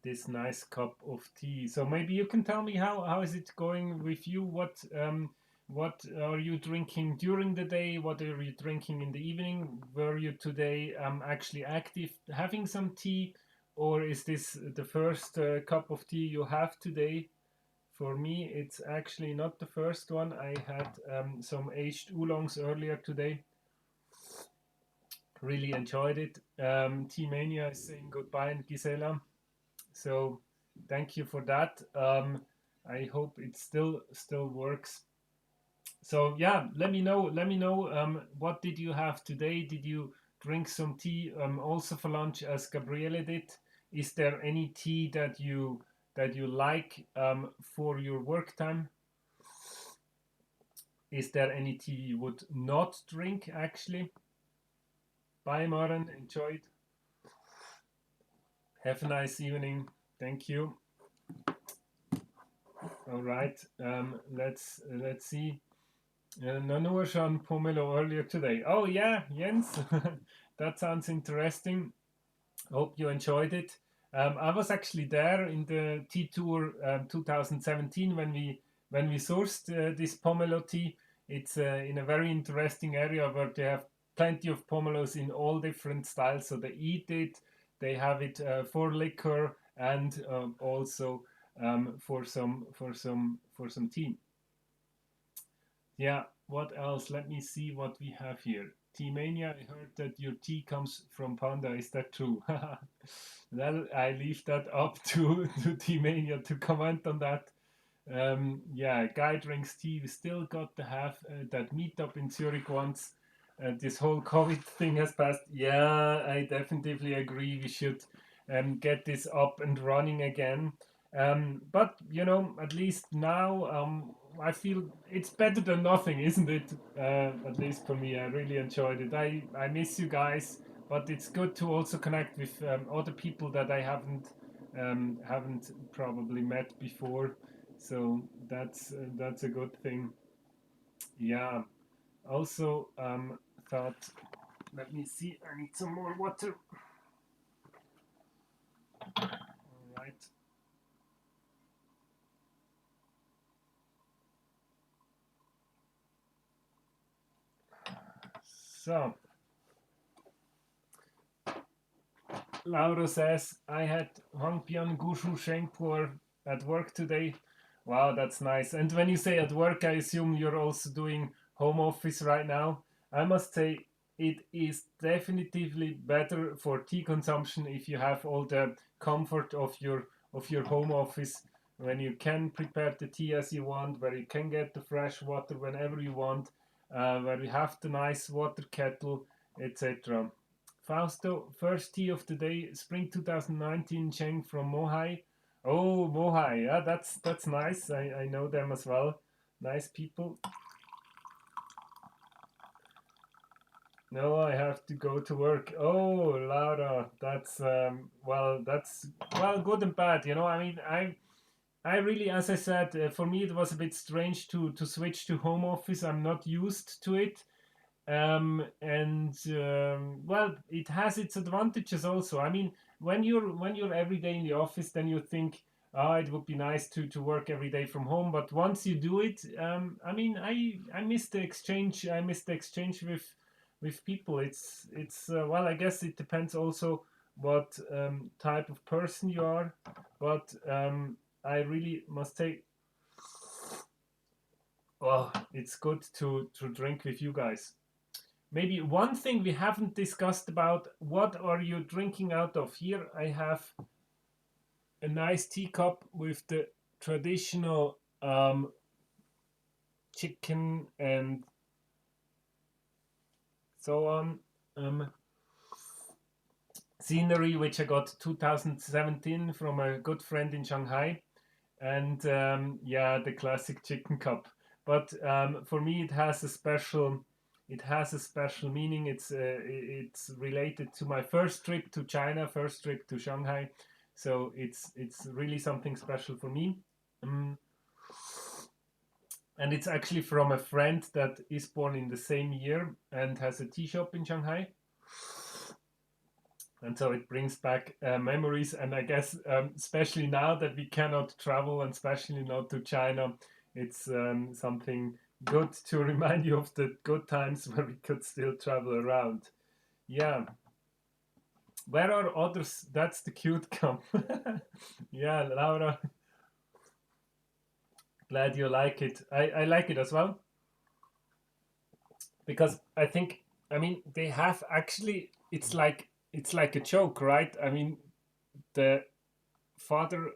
this nice cup of tea. So maybe you can tell me how is it going with you? What are you drinking during the day? What are you drinking in the evening? Were you today actually active having some tea? Or is this the first cup of tea you have today? For me, it's actually not the first one. I had some aged oolongs earlier today. Really enjoyed it. Tea Mania is saying goodbye, and Gisela. So thank you for that. I hope it still works. So yeah, let me know. What did you have today? Did you drink some tea also for lunch as Gabriele did? Is there any tea that you like for your work time? Is there any tea you would not drink actually? Bye, Maren. Enjoyed. Have a nice evening. Thank you. All right. Let's see. Nannuoshan Pomelo earlier today. Oh yeah, Jens. That sounds interesting. Hope you enjoyed it. I was actually there in the tea tour 2017 when when we sourced this pomelo tea, it's in a very interesting area where they have plenty of pomelos in all different styles. So they eat it, they have it for liquor, and also for some tea. Yeah, what else? Let me see what we have here. Tea Mania, I heard that your tea comes from Panda. Is that true? Well, I leave that up to Tea Mania to comment on that. Yeah, Guy drinks tea. We still got to have that meetup in Zurich once. This whole COVID thing has passed. Yeah, I definitely agree. We should get this up and running again. But at least now I feel it's better than nothing, isn't it? At least for me, I really enjoyed it. I miss you guys, but it's good to also connect with other people that I haven't probably met before. So that's a good thing. Yeah. Also, thought. Let me see. I need some more water. All right. So, Laura says, I had Hangpian Gushu Sheng Pu'er at work today. Wow, that's nice. And when you say at work, I assume you're also doing home office right now. I must say, it is definitively better for tea consumption if you have all the comfort of your home office, when you can prepare the tea as you want, where you can get the fresh water whenever you want, where you have the nice water kettle, etc. Fausto, first tea of the day, spring 2019, Cheng from Mohai. Oh, Mohai, yeah, that's nice. I know them as well. Nice people. No, I have to go to work. Oh, Laura, that's good and bad. I mean, I really, as I said, for me it was a bit strange to switch to home office. I'm not used to it. And well, it has its advantages also. I mean, when you're every day in the office, then you think, oh, it would be nice to work every day from home. But once you do it, I mean, I miss the exchange. I miss the exchange with people. It's well, I guess it depends also what type of person you are. But I really must say, oh, it's good to drink with you guys. Maybe one thing we haven't discussed about, what are you drinking out of? Here I have a nice teacup with the traditional chicken and so on scenery, which I got 2017 from a good friend in Shanghai. And yeah, the classic chicken cup. But for me, it has a special meaning. It's related to my first trip to China, first trip to Shanghai. So it's really something special for me. And it's actually from a friend that is born in the same year and has a tea shop in Shanghai. And so it brings back memories. And I guess, especially now that we cannot travel, and especially not to China, it's something good to remind you of the good times where we could still travel around. Yeah. Where are others? That's the cute come. Yeah, Laura. Glad you like it. I like it as well. Because I think, I mean, they have actually, it's like a joke, right? I mean, the father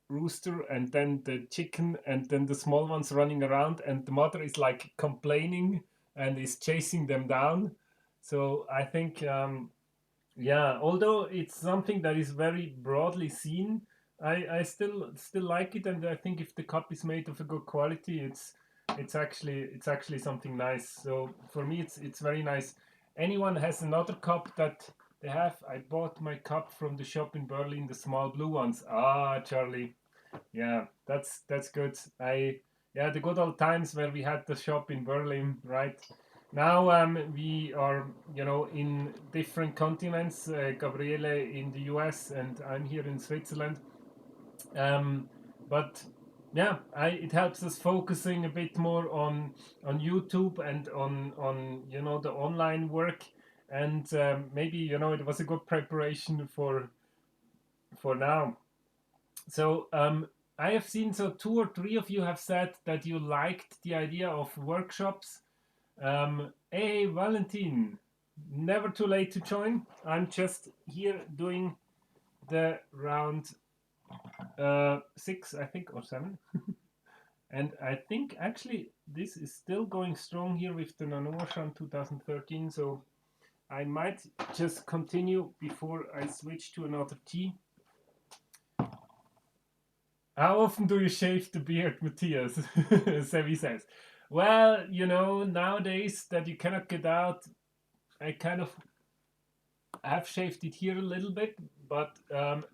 rooster and then the chicken and then the small ones running around, and the mother is like complaining and is chasing them down. So I think yeah, although it's something that is very broadly seen, I still like it. And I think if the cup is made of a good quality, it's actually something nice. So for me, it's very nice. Anyone has another cup that they have? I bought my cup from the shop in Berlin, the small blue ones. Ah, Charlie, yeah, that's good. Yeah, the good old times where we had the shop in Berlin, right? Now we are, in different continents. Gabriele in the US and I'm here in Switzerland. But yeah, it helps us focusing a bit more on YouTube and on the online work, and maybe it was a good preparation for now. So I have seen, so 2 or 3 of you have said that you liked the idea of workshops. Hey, Valentin, never too late to join. I'm just here doing the round 6, I think, or 7. And I think actually this is still going strong here with the Nannuoshan 2013. So I might just continue before I switch to another tea. How often do you shave the beard, Matthias? Sevi says. Well, nowadays that you cannot get out, I kind of have shaved it here a little bit, but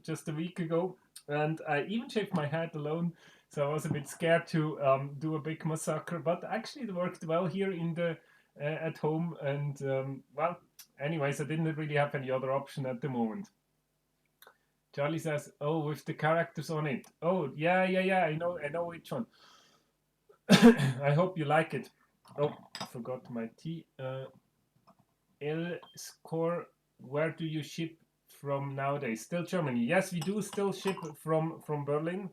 just a week ago. And I even shaved my head alone, so I was a bit scared to do a big massacre. But actually, it worked well here in the at home. And well, anyways, I didn't really have any other option at the moment. Charlie says, "Oh, with the characters on it. Oh, yeah. I know which one. I hope you like it. Oh, I forgot my tea. L score. Where do you ship from nowadays? Still Germany. Yes, we do still ship from Berlin,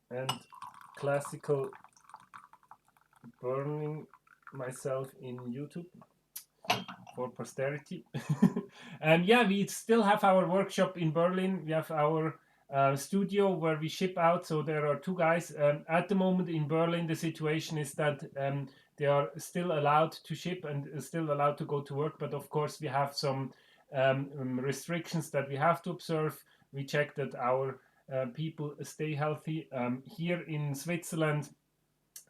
and classical burning myself in YouTube for posterity. And yeah, we still have our workshop in Berlin. We have our studio where we ship out. So there are 2 guys at the moment in Berlin. The situation is that they are still allowed to ship and still allowed to go to work, but of course we have some restrictions that we have to observe. We check that our people stay healthy. Here in Switzerland,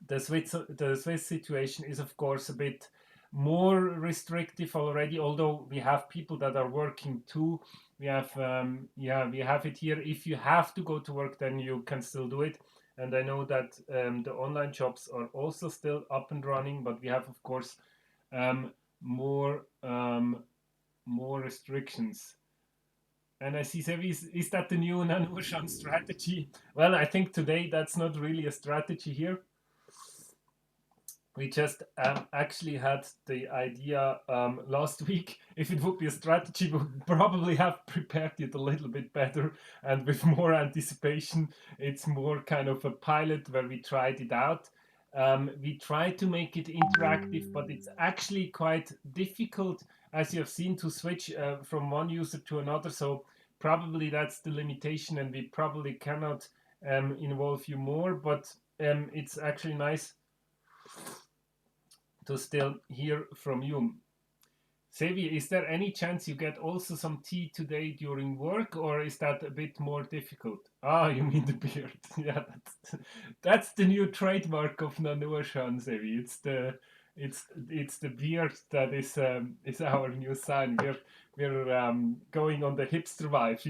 the Swiss situation is of course a bit more restrictive already, although we have people that are working too. We have we have it here. If you have to go to work, then you can still do it. And I know that the online shops are also still up and running, but we have of course more restrictions. And I see, Sevi, is that the new Nannuoshan strategy? Well, I think today that's not really a strategy here. We just actually had the idea last week. If it would be a strategy, we would probably have prepared it a little bit better and with more anticipation. It's more kind of a pilot where we tried it out. We tried to make it interactive, but it's actually quite difficult, as you have seen, to switch from one user to another. So probably that's the limitation, and we probably cannot involve you more, but it's actually nice to still hear from you. Sevi, is there any chance you get also some tea today during work, or is that a bit more difficult? Ah, you mean the beard? Yeah, that's the new trademark of Nannuoshan, Sevi. It's the beard that is our new sign. We're going on the hipster vibe,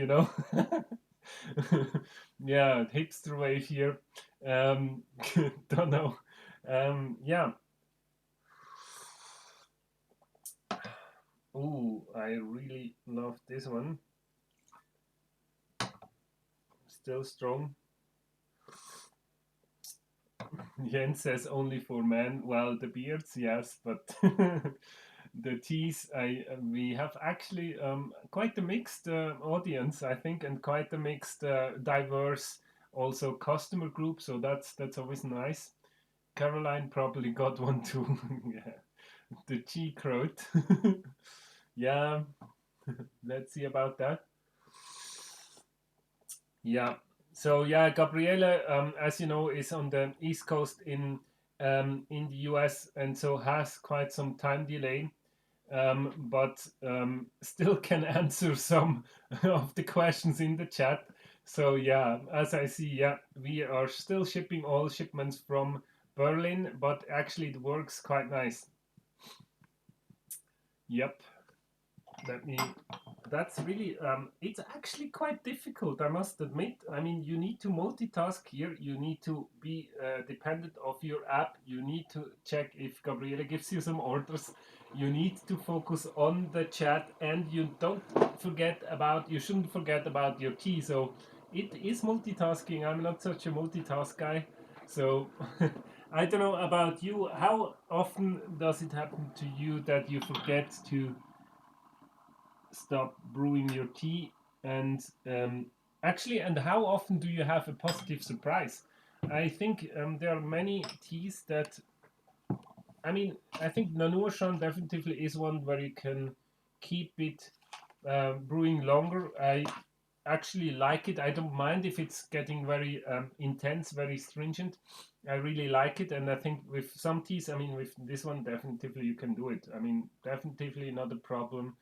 Yeah, hipster wave here. Don't know. Yeah. Ooh, I really love this one. Still strong. Jens says only for men. Well, the beards, yes, but the teas, we have actually quite a mixed audience, I think, and quite a mixed, diverse also customer group. So that's always nice. Caroline probably got one too. Yeah, the tea crowd. Yeah, let's see about that. Yeah. So yeah, Gabriele, as you know, is on the East Coast in the US, and so has quite some time delay, but still can answer some of the questions in the chat. So yeah, as I see, yeah, we are still shipping all shipments from Berlin, but actually it works quite nice. Yep. That's really it's actually quite difficult, I must admit. I mean, you need to multitask here. You need to be dependent of your app. You need to check if Gabriele gives you some orders. You need to focus on the chat, and you shouldn't forget about your tea. So it is multitasking. I'm not such a multitask guy. So I don't know about you. How often does it happen to you that you forget to stop brewing your tea? And actually, and how often do you have a positive surprise? I think there are many teas that, I mean, I think Nannuoshan definitely is one where you can keep it brewing longer. I actually like it. I don't mind if it's getting very intense, very stringent. I really like it, and I think with some teas, I mean, with this one, definitely you can do it. I mean, definitely not a problem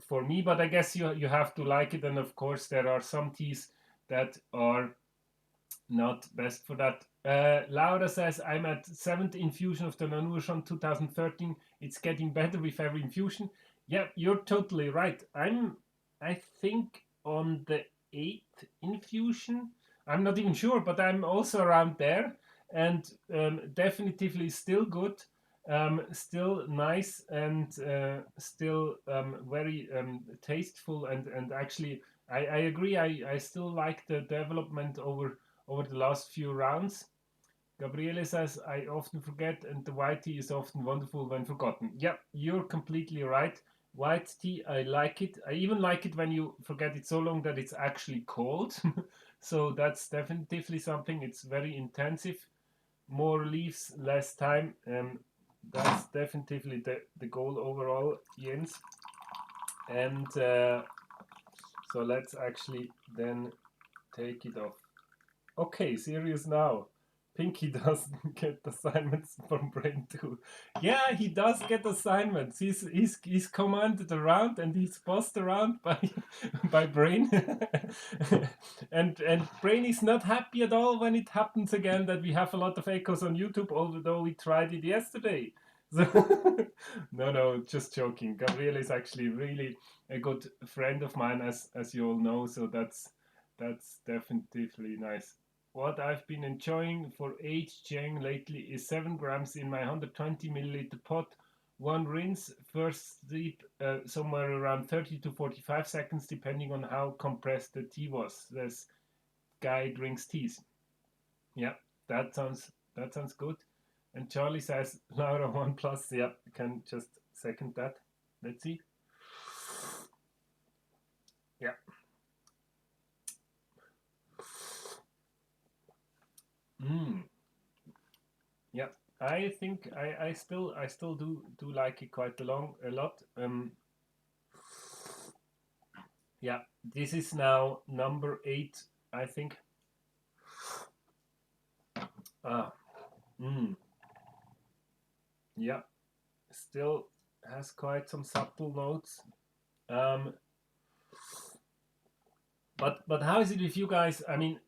for me. But I guess you have to like it, and of course there are some teas that are not best for that. Laura says, I'm at 7th infusion of the Nannuoshan 2013. It's getting better with every infusion. Yeah, you're totally right. I think, on the 8th infusion. I'm not even sure, but I'm also around there. And definitively still good. Still nice, and still very tasteful. And actually, I agree. I still like the development over the last few rounds. Gabriele says, I often forget, and the white tea is often wonderful when forgotten. Yep, you're completely right. White tea, I like it. I even like it when you forget it so long that it's actually cold. So that's definitely something. It's very intensive. More leaves, less time. That's definitely the goal overall, Jens. And so let's actually then take it off. Okay, serious now. Pinky doesn't get assignments from Brain too. Yeah, he does get assignments. He's commanded around and he's bossed around by by Brain. and Brain is not happy at all when it happens again that we have a lot of echoes on YouTube, although we tried it yesterday. So no, just joking. Gabriele is actually really a good friend of mine, as you all know. So that's definitely nice. What I've been enjoying for aged Cheng lately is 7 grams in my 120 milliliter pot. One rinse, first steep somewhere around 30 to 45 seconds, depending on how compressed the tea was. This guy drinks teas. Yeah, that sounds good. And Charlie says Laura 1 plus. Yeah, I can just second that. Let's see. Yeah. Yeah, I think I still do like it quite a lot. Yeah, this is now number 8, I think. Ah, yeah, still has quite some subtle notes. But how is it with you guys? I mean,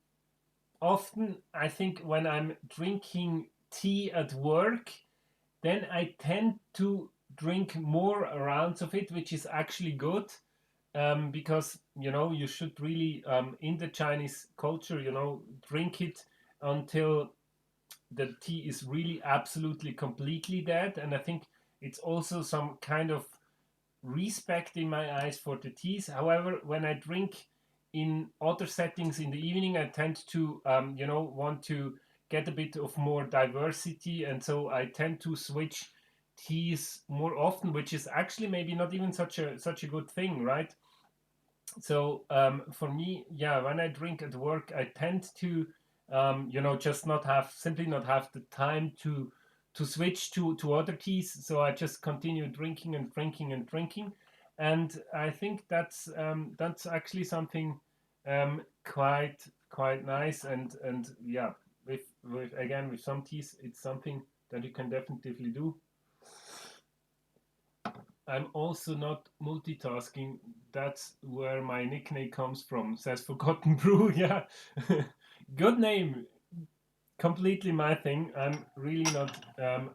often I think when I'm drinking tea at work, then I tend to drink more rounds of it, which is actually good. Because you should really, in the Chinese culture, drink it until the tea is really absolutely completely dead. And I think it's also some kind of respect in my eyes for the teas. However, when I drink in other settings in the evening, I tend to want to get a bit of more diversity, and so I tend to switch teas more often, which is actually maybe not even such a good thing, right? So for me, yeah, when I drink at work, I tend to just simply not have the time to switch to other teas. So I just continue drinking and drinking and drinking, and I think that's actually something quite nice. And yeah, with again, with some teas, it's something that you can definitely do. I'm also not multitasking. That's where my nickname comes from, says Forgotten Brew. Yeah. Good name. Completely my thing. I'm really not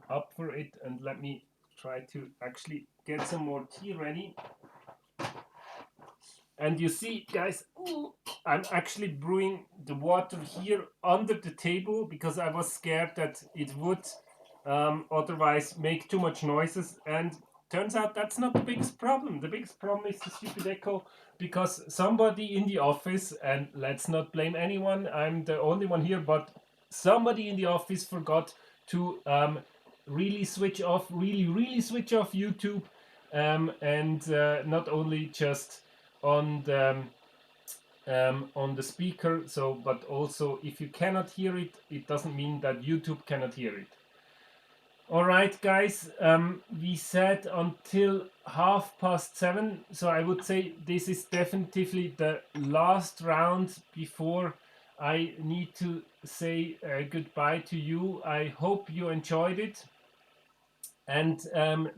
up for it. And let me try to actually get some more tea ready. And you see, guys, I'm actually brewing the water here under the table because I was scared that it would otherwise make too much noises. And turns out that's not the biggest problem. The biggest problem is the stupid echo, because somebody in the office, and let's not blame anyone, I'm the only one here, but somebody in the office forgot to really switch off, really switch off YouTube, and not only just on the speaker. So, but also if you cannot hear it, it doesn't mean that YouTube cannot hear it. All right, guys, we said until 7:30, so I would say this is definitely the last round before I need to say goodbye to you. I hope you enjoyed it, and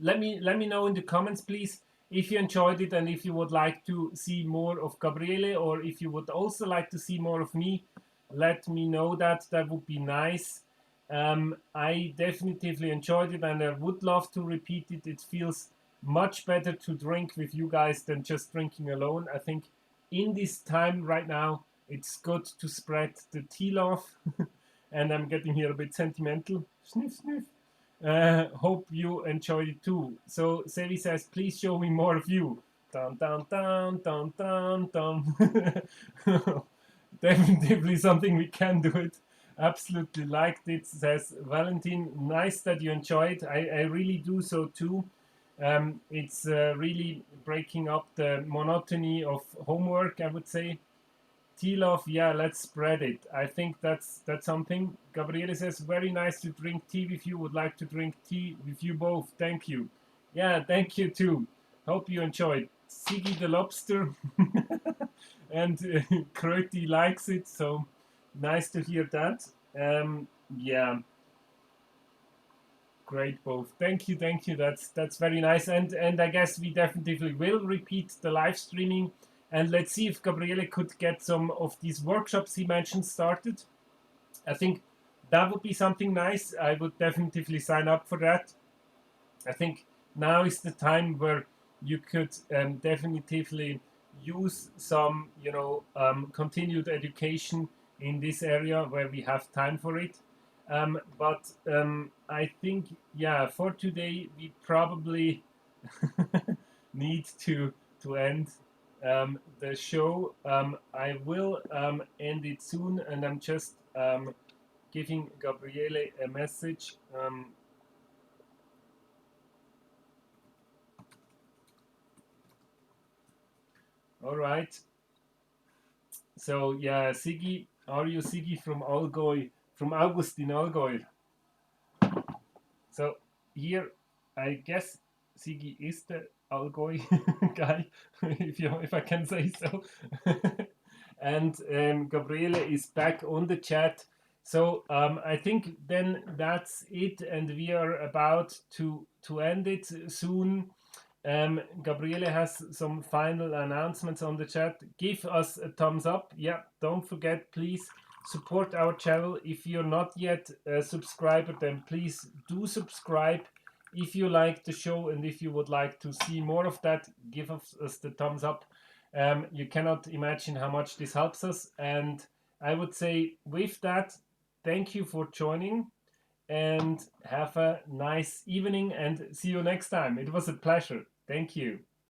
let me know in the comments, please, if you enjoyed it and if you would like to see more of Gabriele, or if you would also like to see more of me. Let me know that. That would be nice. I definitely enjoyed it and I would love to repeat it. It feels much better to drink with you guys than just drinking alone. I think in this time right now, it's good to spread the tea love. And I'm getting here a bit sentimental. Sniff, sniff. Hope you enjoyed it too. So Sevi says, please show me more of you. Dun, dun, dun, dun, dun, dun. Definitely something we can do it. Absolutely liked it, says Valentin. Nice that you enjoyed. I really do so too. It's really breaking up the monotony of homework, I would say. Tea love, yeah, let's spread it. I think that's something. Gabriele says, very nice to drink tea with you. Would like to drink tea with you both. Thank you. Yeah, thank you too. Hope you enjoyed. Siggy the lobster and Kröti likes it, so nice to hear that. Yeah, great both. Thank you. That's very nice. And I guess we definitely will repeat the live streaming. And let's see if Gabriele could get some of these workshops he mentioned started. I think that would be something nice. I would definitely sign up for that. I think now is the time where you could definitely use some, continued education in this area where we have time for it. But I think, yeah, for today we probably need to end the show. I will end it soon, and I'm just giving Gabriele a message. All right. So yeah, Siggy, are you Siggy from Allgäu, from August in Allgäu? So here, I guess Siggy is the Allgäu guy, if I can say so. And Gabriele is back on the chat. So I think then that's it, and we are about to end it soon. Gabriele has some final announcements on the chat. Give us a thumbs up. Yeah, don't forget, please support our channel. If you're not yet a subscriber, then please do subscribe. If you like the show and if you would like to see more of that, give us the thumbs up. You cannot imagine how much this helps us. And I would say with that, thank you for joining and have a nice evening and see you next time. It was a pleasure. Thank you.